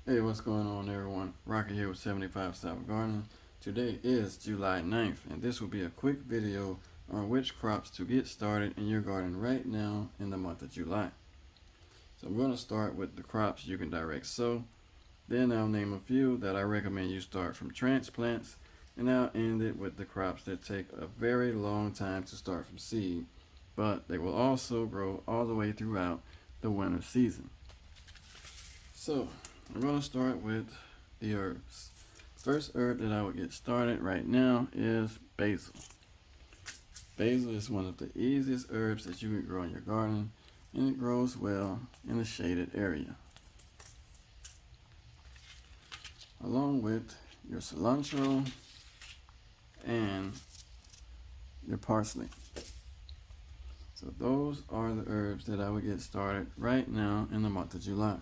Hey, what's going on everyone? Rocky here with 75 South Gardening. Today is July 9th and this will be a quick video on which crops to get started in your garden right now in the month of July. So I'm going to start with the crops you can direct sow. Then I'll name a few that I recommend you start from transplants, and I'll end it with the crops that take a very long time to start from seed, but they will also grow all the way throughout the winter season. So I'm going to start with the herbs. First herb that I would get started right now is basil. Basil is one of the easiest herbs that you can grow in your garden, and it grows well in a shaded area. Along with your cilantro and your parsley. So those are the herbs that I would get started right now in the month of July.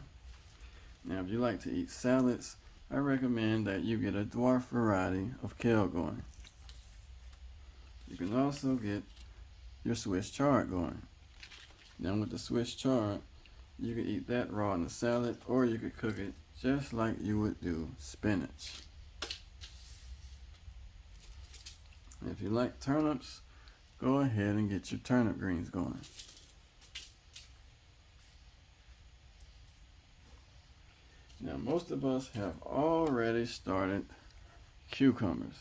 Now, if you like to eat salads, I recommend that you get a dwarf variety of kale going. You can also get your Swiss chard going. Now, with the Swiss chard, you can eat that raw in the salad, or you could cook it just like you would do spinach. And if you like turnips, go ahead and get your turnip greens going. Now, most of us have already started cucumbers.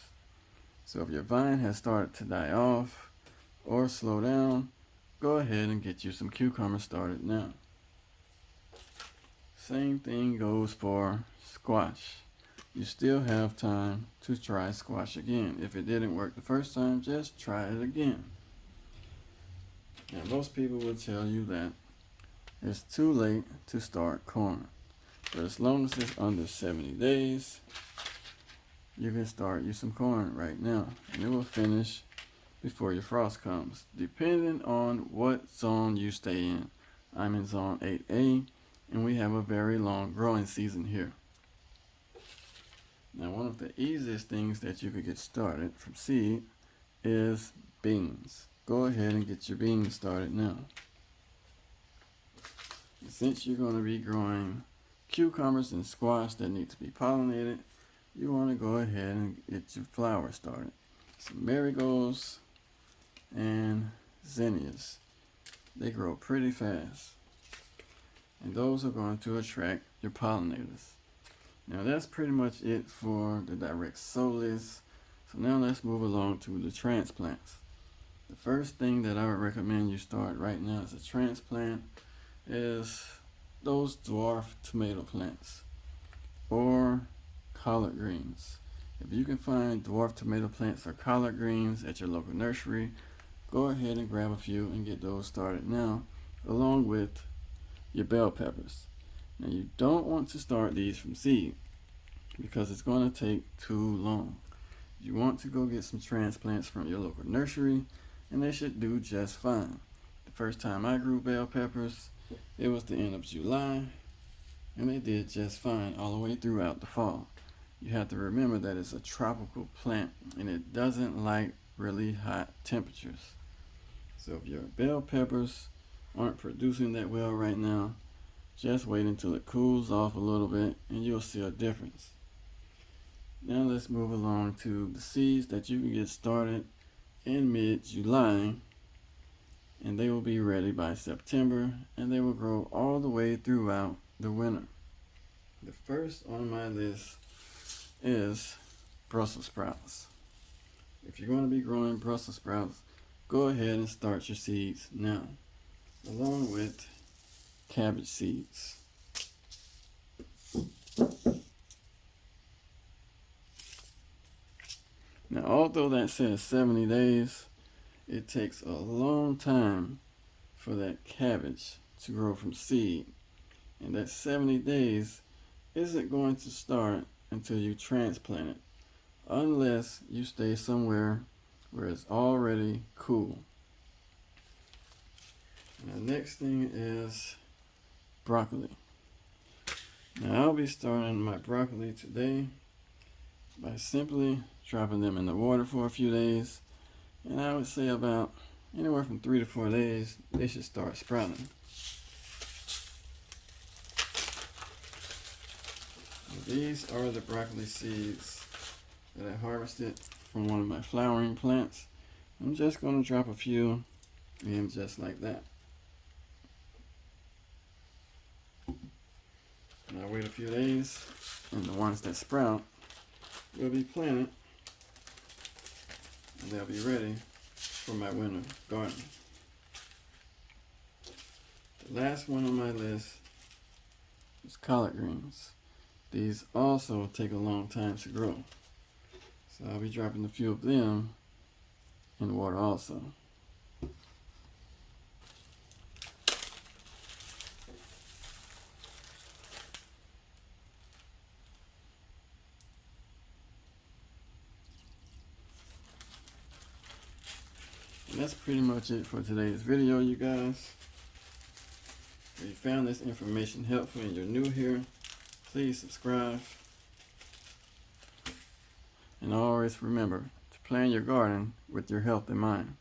So if your vine has started to die off or slow down, go ahead and get you some cucumbers started now. Same thing goes for squash. You still have time to try squash again. If it didn't work the first time, just try it again. Now, most people will tell you that it's too late to start corn. But as long as it's under 70 days, you can start you some corn right now, and it will finish before your frost comes, depending on what zone you stay in. I'm in zone 8A, and we have a very long growing season here. Now, one of the easiest things that you could get started from seed is beans. Go ahead and get your beans started now. And since you're going to be growing cucumbers and squash that need to be pollinated, you want to go ahead and get your flowers started. Some marigolds and zinnias. They grow pretty fast, and those are going to attract your pollinators. Now, that's pretty much it for the direct sow list. So now let's move along to the transplants. The first thing that I would recommend you start right now as a transplant is those dwarf tomato plants or collard greens. If you can find dwarf tomato plants or collard greens at your local nursery, go ahead and grab a few and get those started now, along with your bell peppers. Now, you don't want to start these from seed because it's going to take too long. You want to go get some transplants from your local nursery, and they should do just fine. The first time I grew bell peppers, it was the end of July, and they did just fine all the way throughout the fall. You have to remember that it's a tropical plant, and it doesn't like really hot temperatures. So if your bell peppers aren't producing that well right now, just wait until it cools off a little bit, and you'll see a difference. Now let's move along to the seeds that you can get started in mid-July, and they will be ready by September, and they will grow all the way throughout the winter. The first on my list is Brussels sprouts. If you're going to be growing Brussels sprouts, go ahead and start your seeds now, along with cabbage seeds. Now, although that says 70 days, it takes a long time for that cabbage to grow from seed. And that 70 days isn't going to start until you transplant it, unless you stay somewhere where it's already cool. And the next thing is broccoli. Now, I'll be starting my broccoli today by simply dropping them in the water for a few days, and I would say about anywhere from 3 to 4 days they should start sprouting. these are the broccoli seeds that I harvested from one of my flowering plants. I'm just going to drop a few in just like that. And I'll wait a few days, and the ones that sprout will be planted, and they'll be ready for my winter garden. The last one on my list is collard greens. These also take a long time to grow, so I'll be dropping a few of them in the water also. And that's pretty much it for today's video, you guys. If you found this information helpful and you're new here, please subscribe. And always remember to plan your garden with your health in mind.